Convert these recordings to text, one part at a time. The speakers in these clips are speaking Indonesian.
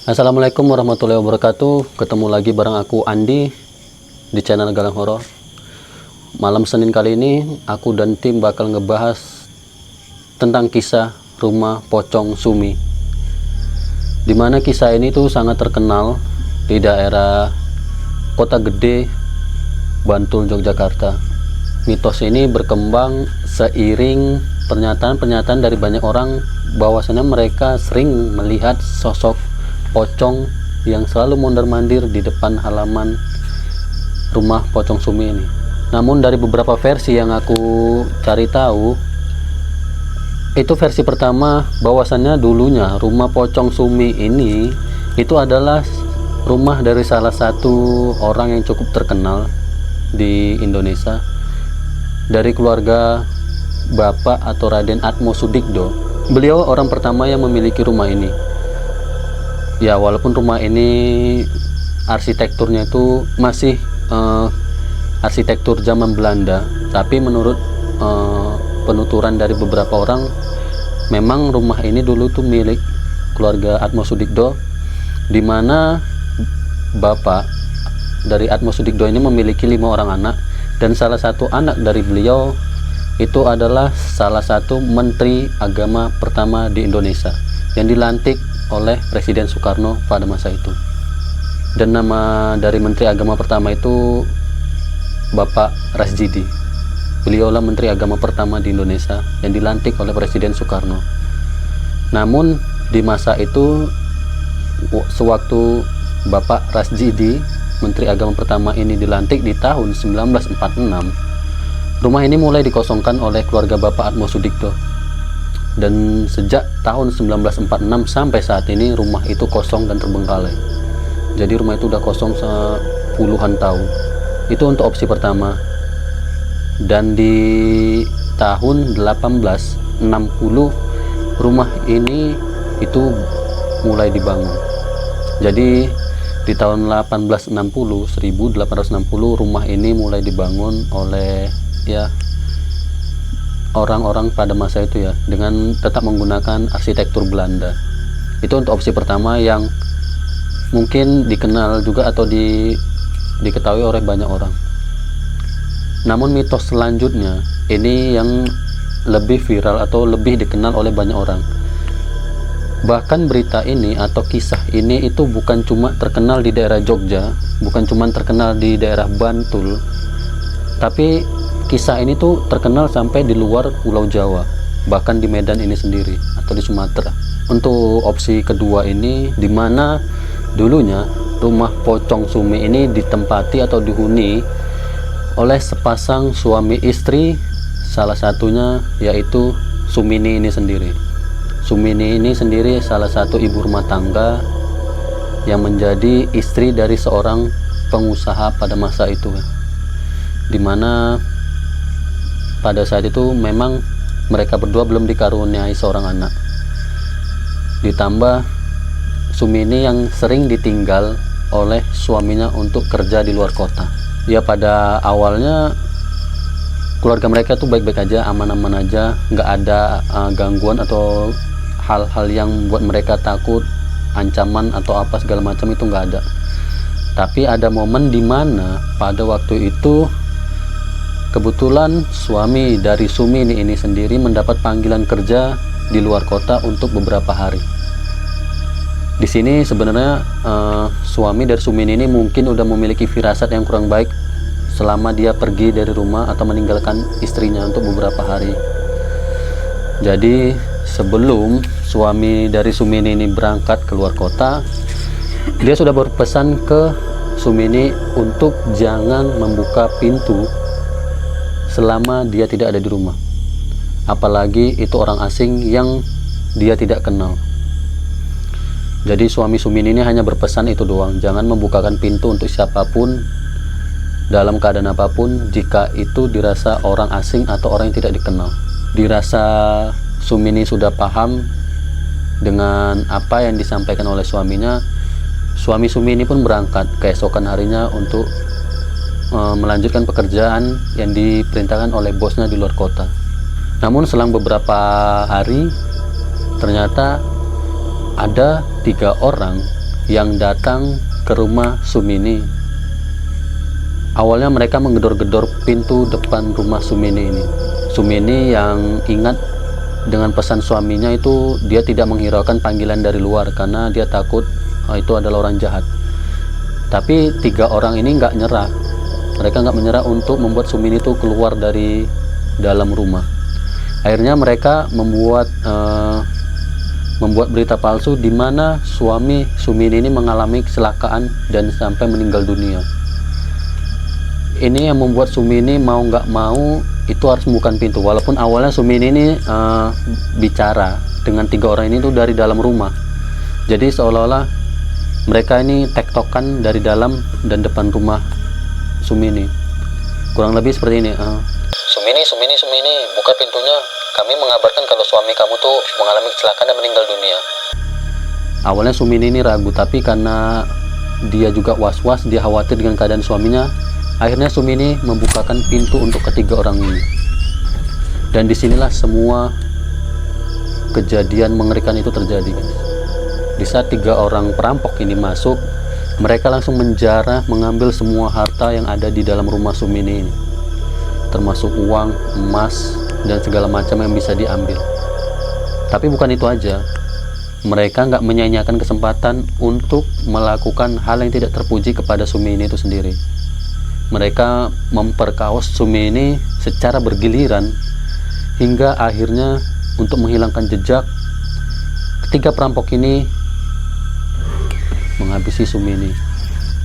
Assalamualaikum warahmatullahi wabarakatuh. Ketemu lagi bareng aku Andi di channel Galang Horor. Malam Senin kali ini aku dan tim bakal ngebahas tentang kisah rumah pocong Sumi. Dimana kisah ini tuh sangat terkenal di daerah Kota Gede, Bantul, Yogyakarta. Mitos ini berkembang seiring pernyataan-pernyataan dari banyak orang bahwasanya mereka sering melihat sosok pocong yang selalu mondar-mandir di depan halaman rumah pocong Sumi ini. Namun dari beberapa versi yang aku cari tahu, itu versi pertama bahwasannya dulunya rumah pocong Sumi ini itu adalah rumah dari salah satu orang yang cukup terkenal di Indonesia, dari keluarga Bapak atau Raden Atmo Sudikdo. Beliau orang pertama yang memiliki rumah ini. Ya, walaupun rumah ini arsitekturnya itu masih arsitektur zaman Belanda, tapi menurut penuturan dari beberapa orang, memang rumah ini dulu tuh milik keluarga Atmo Sudikdo, di mana bapak dari Atmo Sudikdo ini memiliki 5 orang anak, dan salah satu anak dari beliau itu adalah salah satu menteri agama pertama di Indonesia yang dilantik oleh Presiden Soekarno pada masa itu. Dan nama dari menteri agama pertama itu Bapak Rasjidi. Beliaulah menteri agama pertama di Indonesia yang dilantik oleh Presiden Soekarno. Namun di masa itu, sewaktu Bapak Rasjidi, menteri agama pertama ini dilantik di tahun 1946, rumah ini mulai dikosongkan oleh keluarga Bapak Atmo Sudikdo. Dan sejak tahun 1946 sampai saat ini rumah itu kosong dan terbengkalai. Jadi rumah itu udah kosong puluhan tahun. Itu untuk opsi pertama. Dan di tahun 1860 rumah ini itu mulai dibangun. Jadi di tahun 1860 rumah ini mulai dibangun oleh orang-orang pada masa itu, ya, dengan tetap menggunakan arsitektur Belanda. Itu untuk opsi pertama yang mungkin dikenal juga atau diketahui oleh banyak orang. Namun mitos selanjutnya ini yang lebih viral atau lebih dikenal oleh banyak orang. Bahkan berita ini atau kisah ini itu bukan cuma terkenal di daerah Jogja, bukan cuma terkenal di daerah Bantul, tapi kisah ini tuh terkenal sampai di luar Pulau Jawa, bahkan di Medan ini sendiri atau di Sumatera. Untuk opsi kedua ini, dimana dulunya rumah pocong Sumi ini ditempati atau dihuni oleh sepasang suami istri, salah satunya yaitu Sumini ini sendiri. Sumini ini sendiri salah satu ibu rumah tangga yang menjadi istri dari seorang pengusaha pada masa itu, dimana pada saat itu memang mereka berdua belum dikaruniai seorang anak. Ditambah Sumini yang sering ditinggal oleh suaminya untuk kerja di luar kota. Ya, pada awalnya keluarga mereka tuh baik-baik aja, aman-aman aja, nggak ada gangguan atau hal-hal yang buat mereka takut, ancaman atau apa segala macam itu nggak ada. Tapi ada momen dimana pada waktu itu kebetulan suami dari Sumini ini sendiri mendapat panggilan kerja di luar kota untuk beberapa hari. Di sini sebenarnya suami dari Sumini ini mungkin udah memiliki firasat yang kurang baik selama dia pergi dari rumah atau meninggalkan istrinya untuk beberapa hari. Jadi sebelum suami dari Sumini ini berangkat keluar kota, dia sudah berpesan ke Sumini untuk jangan membuka pintu selama dia tidak ada di rumah, apalagi itu orang asing yang dia tidak kenal. Jadi suami Sumini ini hanya berpesan itu doang, jangan membukakan pintu untuk siapapun dalam keadaan apapun jika itu dirasa orang asing atau orang yang tidak dikenal. Dirasa Sumini sudah paham dengan apa yang disampaikan oleh suaminya. Suami Sumini pun berangkat keesokan harinya untuk melanjutkan pekerjaan yang diperintahkan oleh bosnya di luar kota. Namun selang beberapa hari ternyata ada 3 orang yang datang ke rumah Sumini. Awalnya mereka menggedor-gedor pintu depan rumah Sumini ini. Sumini yang ingat dengan pesan suaminya itu, dia tidak menghiraukan panggilan dari luar karena dia takut itu adalah orang jahat. Tapi 3 orang ini nggak nyerah. Mereka nggak menyerah untuk membuat Sumini itu keluar dari dalam rumah. Akhirnya mereka membuat berita palsu di mana suami Sumini ini mengalami kecelakaan dan sampai meninggal dunia. Ini yang membuat Sumini mau nggak mau itu harus membuka pintu, walaupun awalnya Sumini ini bicara dengan 3 orang ini tuh dari dalam rumah. Jadi seolah-olah mereka ini tektokan dari dalam dan depan rumah Sumini. Kurang lebih seperti ini. Sumini, buka pintunya. Kami mengabarkan kalau suami kamu tuh mengalami kecelakaan dan meninggal dunia. Awalnya Sumini ini ragu, tapi karena dia juga was-was, dia khawatir dengan keadaan suaminya. Akhirnya Sumini membukakan pintu untuk ketiga orang ini. Dan disinilah semua kejadian mengerikan itu terjadi, guys. Di saat 3 orang perampok ini masuk, mereka langsung menjarah, mengambil semua harta yang ada di dalam rumah Sumini ini, termasuk uang, emas, dan segala macam yang bisa diambil. Tapi bukan itu aja, mereka nggak menyia-nyiakan kesempatan untuk melakukan hal yang tidak terpuji kepada Sumini itu sendiri. Mereka memperkaos Sumini secara bergiliran hingga akhirnya untuk menghilangkan jejak, ketiga perampok ini menghabisi Sumini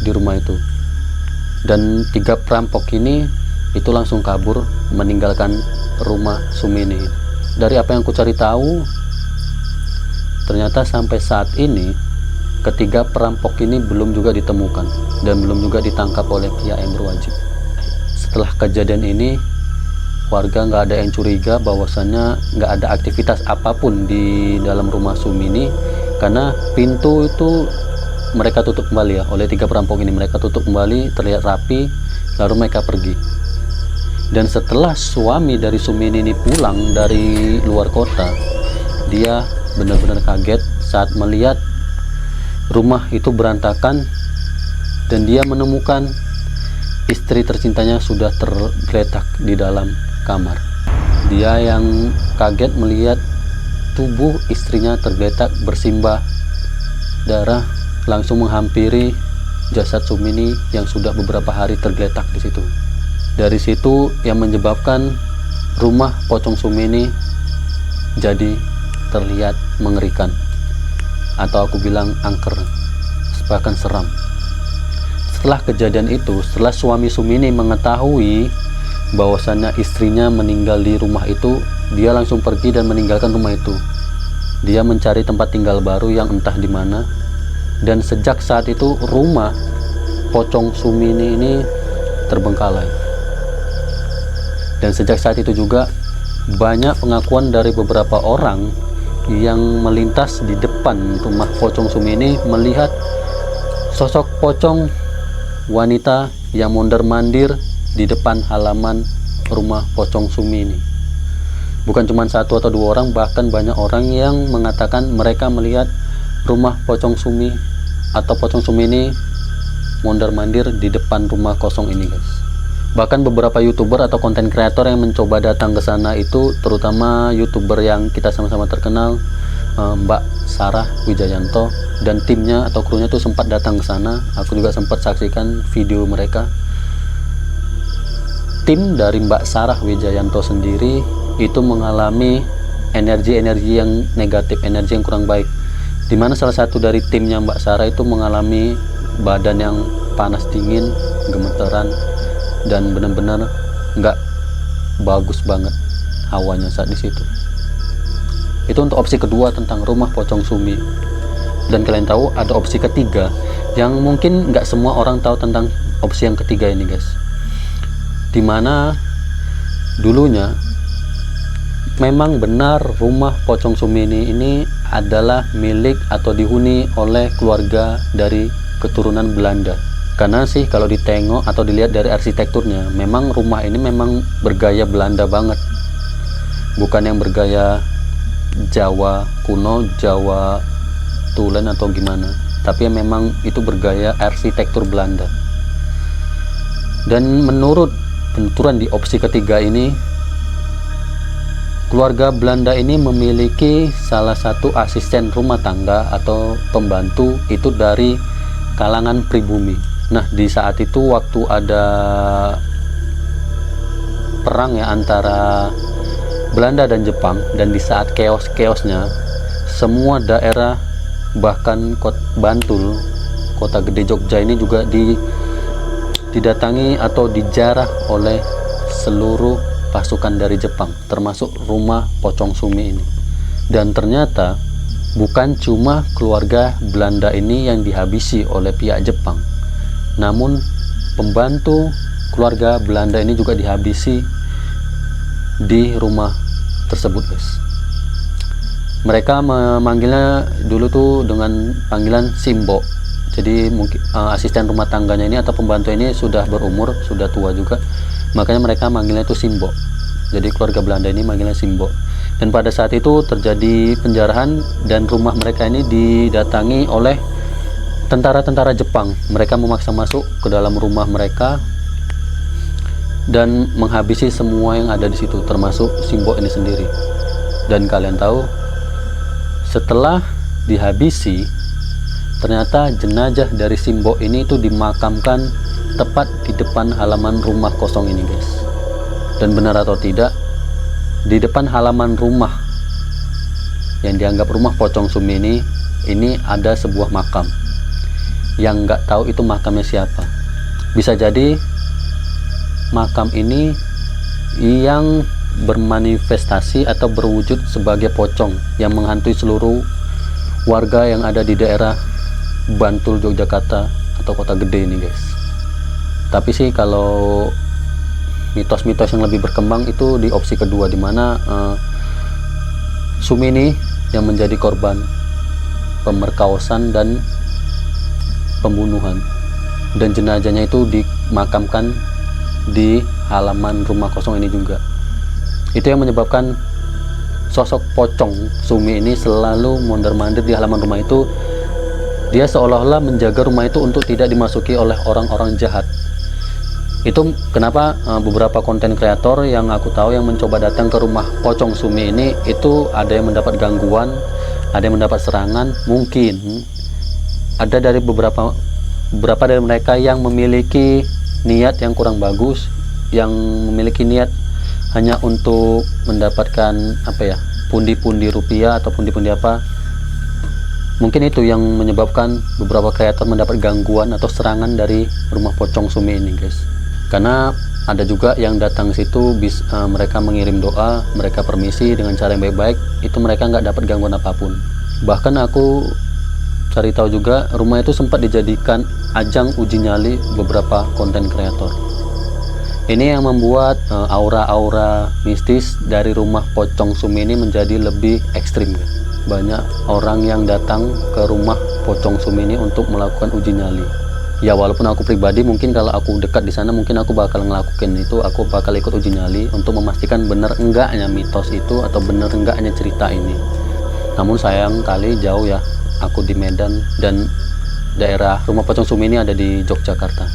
di rumah itu. Dan 3 perampok ini itu langsung kabur meninggalkan rumah Sumini. Dari apa yang ku cari tahu, ternyata sampai saat ini ketiga perampok ini belum juga ditemukan dan belum juga ditangkap oleh pihak yang berwajib. Setelah kejadian ini, warga nggak ada yang curiga bahwasannya nggak ada aktivitas apapun di dalam rumah Sumini, karena pintu itu mereka tutup kembali ya, oleh 3 perampok ini. Mereka tutup kembali, terlihat rapi, lalu mereka pergi. Dan setelah suami dari Sumini ini pulang dari luar kota, dia benar-benar kaget saat melihat rumah itu berantakan dan dia menemukan istri tercintanya sudah tergeletak di dalam kamar. Dia yang kaget melihat tubuh istrinya tergeletak bersimbah darah, langsung menghampiri jasad Sumini yang sudah beberapa hari tergeletak di situ. Dari situ yang menyebabkan rumah pocong Sumini jadi terlihat mengerikan, atau aku bilang angker, bahkan seram. Setelah kejadian itu, setelah suami Sumini mengetahui bahwasannya istrinya meninggal di rumah itu, dia langsung pergi dan meninggalkan rumah itu. Dia mencari tempat tinggal baru yang entah di mana. Dan sejak saat itu rumah pocong Sumini ini terbengkalai. Dan sejak saat itu juga banyak pengakuan dari beberapa orang yang melintas di depan rumah pocong Sumini melihat sosok pocong wanita yang mondar-mandir di depan halaman rumah pocong Sumini. Bukan cuma 1 atau 2 orang, bahkan banyak orang yang mengatakan mereka melihat rumah pocong Sumi atau pocong Sumini mondar-mandir di depan rumah kosong ini, guys. Bahkan beberapa YouTuber atau konten kreator yang mencoba datang ke sana itu, terutama YouTuber yang kita sama-sama terkenal, Mbak Sarah Wijayanto dan timnya atau krunya tuh sempat datang ke sana. Aku juga sempat saksikan video mereka. Tim dari Mbak Sarah Wijayanto sendiri itu mengalami energi-energi yang negatif, energi yang kurang baik, dimana salah satu dari timnya Mbak Sarah itu mengalami badan yang panas dingin, gemeteran, dan benar-benar nggak bagus banget hawanya saat di situ. Itu untuk opsi kedua tentang rumah pocong Sumi. Dan kalian tahu ada opsi ketiga yang mungkin nggak semua orang tahu tentang opsi yang ketiga ini, guys. Dimana dulunya memang benar rumah pocong Sumi ini adalah milik atau dihuni oleh keluarga dari keturunan Belanda. Karena sih kalau ditengok atau dilihat dari arsitekturnya, memang rumah ini memang bergaya Belanda banget, bukan yang bergaya Jawa kuno, Jawa tulen atau gimana, tapi memang itu bergaya arsitektur Belanda. Dan menurut penuturan di opsi ketiga ini, keluarga Belanda ini memiliki salah satu asisten rumah tangga atau pembantu itu dari kalangan pribumi. Nah, di saat itu waktu ada perang ya antara Belanda dan Jepang, dan di saat keos-keosnya, semua daerah bahkan Bantul, kota gede Jogja ini juga didatangi atau dijarah oleh seluruh pasukan dari Jepang, termasuk rumah Pocong Sumi ini. Dan ternyata bukan cuma keluarga Belanda ini yang dihabisi oleh pihak Jepang, namun pembantu keluarga Belanda ini juga dihabisi di rumah tersebut, guys. Mereka memanggilnya dulu tuh dengan panggilan Simbo. Jadi mungkin asisten rumah tangganya ini atau pembantu ini sudah berumur, sudah tua juga, makanya mereka manggilnya itu Simbo. Jadi keluarga Belanda ini manggilnya Simbo. Dan pada saat itu terjadi penjarahan dan rumah mereka ini didatangi oleh tentara-tentara Jepang. Mereka memaksa masuk ke dalam rumah mereka dan menghabisi semua yang ada di situ, termasuk Simbo ini sendiri. Dan kalian tahu, setelah dihabisi, ternyata jenazah dari Simbo ini itu dimakamkan tepat di depan halaman rumah kosong ini, guys. Dan benar atau tidak, di depan halaman rumah yang dianggap rumah Pocong Sumi ini ada sebuah makam yang nggak tahu itu makamnya siapa. Bisa jadi makam ini yang bermanifestasi atau berwujud sebagai pocong yang menghantui seluruh warga yang ada di daerah Bantul, Yogyakarta atau kota gede ini, guys. Tapi sih kalau mitos-mitos yang lebih berkembang itu di opsi kedua, dimana Sumi ini yang menjadi korban pemerkosaan dan pembunuhan, dan jenazahnya itu dimakamkan di halaman rumah kosong ini juga. Itu yang menyebabkan sosok Pocong Sumi ini selalu mondar-mandir di halaman rumah itu. Dia seolah-olah menjaga rumah itu untuk tidak dimasuki oleh orang-orang jahat. Itu kenapa beberapa konten kreator yang aku tahu yang mencoba datang ke rumah Pocong Sumi ini, itu ada yang mendapat gangguan, ada yang mendapat serangan. Mungkin ada dari beberapa dari mereka yang memiliki niat yang kurang bagus, yang memiliki niat hanya untuk mendapatkan pundi-pundi rupiah atau pundi-pundi apa. Mungkin itu yang menyebabkan beberapa kreator mendapat gangguan atau serangan dari rumah Pocong Sumi ini, guys. Karena ada juga yang datang situ, mereka mengirim doa, mereka permisi dengan cara yang baik-baik, itu mereka nggak dapat gangguan apapun. Bahkan aku cari tahu juga, rumah itu sempat dijadikan ajang uji nyali beberapa konten kreator. Ini yang membuat aura-aura mistis dari rumah Pocong Sumi ini menjadi lebih ekstrim. Banyak orang yang datang ke rumah Pocong Sumi ini untuk melakukan uji nyali. Ya walaupun aku pribadi mungkin kalau aku dekat di sana mungkin aku bakal ngelakuin itu, aku bakal ikut uji nyali untuk memastikan benar enggaknya mitos itu atau benar enggaknya cerita ini. Namun sayang kali jauh ya, aku di Medan dan daerah rumah Pocong Sumi ini ada di Yogyakarta.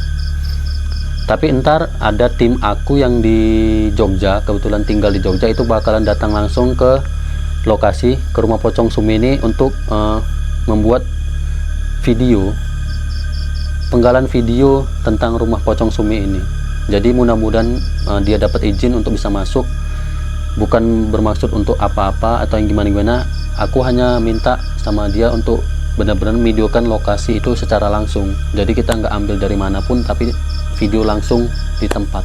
Tapi ntar ada tim aku yang di Jogja, kebetulan tinggal di Jogja, itu bakalan datang langsung ke lokasi, ke rumah Pocong Sumi ini untuk membuat video, penggalan video tentang rumah Pocong Sumi ini. Jadi mudah-mudahan dia dapat izin untuk bisa masuk. Bukan bermaksud untuk apa-apa atau yang gimana-gimana, aku hanya minta sama dia untuk benar-benar videokan lokasi itu secara langsung. Jadi kita nggak ambil dari manapun, tapi video langsung di tempat.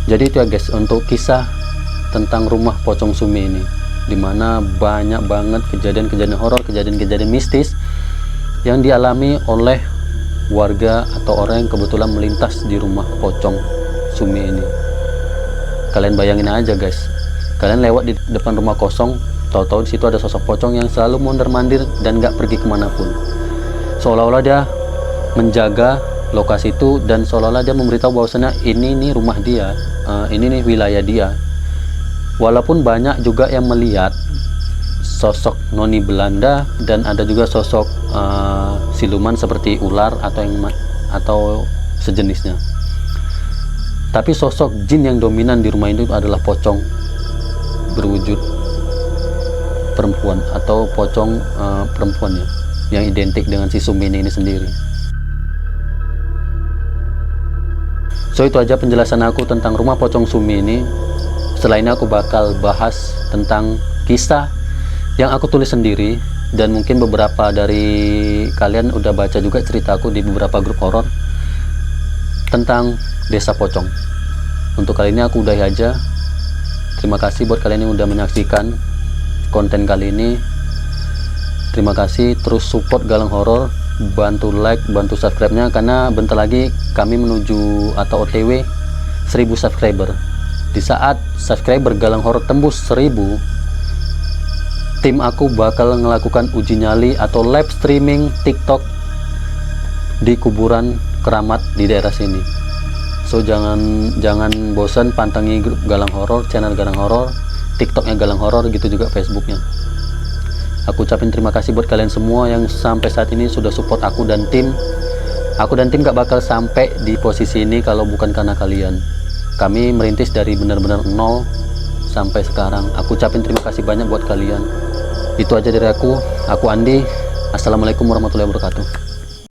Jadi itu ya guys, untuk kisah tentang rumah Pocong Sumi ini, dimana banyak banget kejadian-kejadian horor, kejadian-kejadian mistis yang dialami oleh warga atau orang yang kebetulan melintas di rumah Pocong Sumi ini. Kalian bayangin aja guys, kalian lewat di depan rumah kosong, tahu-tahu di situ ada sosok pocong yang selalu mondar-mandir dan nggak pergi kemanapun. Seolah-olah dia menjaga lokasi itu, dan seolah-olah dia memberitahu bahwasanya ini nih rumah dia, ini nih wilayah dia. Walaupun banyak juga yang melihat sosok noni Belanda dan ada juga sosok siluman seperti ular atau sejenisnya. Tapi sosok jin yang dominan di rumah itu adalah pocong berwujud perempuan atau pocong perempuan ya, yang identik dengan si Sumini ini sendiri. So itu aja penjelasan aku tentang rumah pocong Sumini. Setelah ini aku bakal bahas tentang kisah yang aku tulis sendiri, dan mungkin beberapa dari kalian udah baca juga ceritaku di beberapa grup horor tentang desa pocong. Untuk kali ini aku udahi aja. Terima kasih buat kalian yang udah menyaksikan konten kali ini. Terima kasih, terus support Galang Horor, bantu like, bantu subscribe-nya, karena bentar lagi kami menuju atau OTW 1000 subscriber. Di saat subscriber Galang Horor tembus 1000, tim aku bakal melakukan uji nyali atau live streaming TikTok di kuburan keramat di daerah sini. So jangan bosan pantangi grup Galang Horor, channel Galang Horor, TikToknya Galang Horor, gitu juga Facebooknya. Aku ucapin terima kasih buat kalian semua yang sampai saat ini sudah support aku dan tim. Aku dan tim gak bakal sampai di posisi ini kalau bukan karena kalian. Kami merintis dari benar-benar nol sampai sekarang. Aku ucapin terima kasih banyak buat kalian. Itu aja dari aku Andi. Assalamualaikum warahmatullahi wabarakatuh.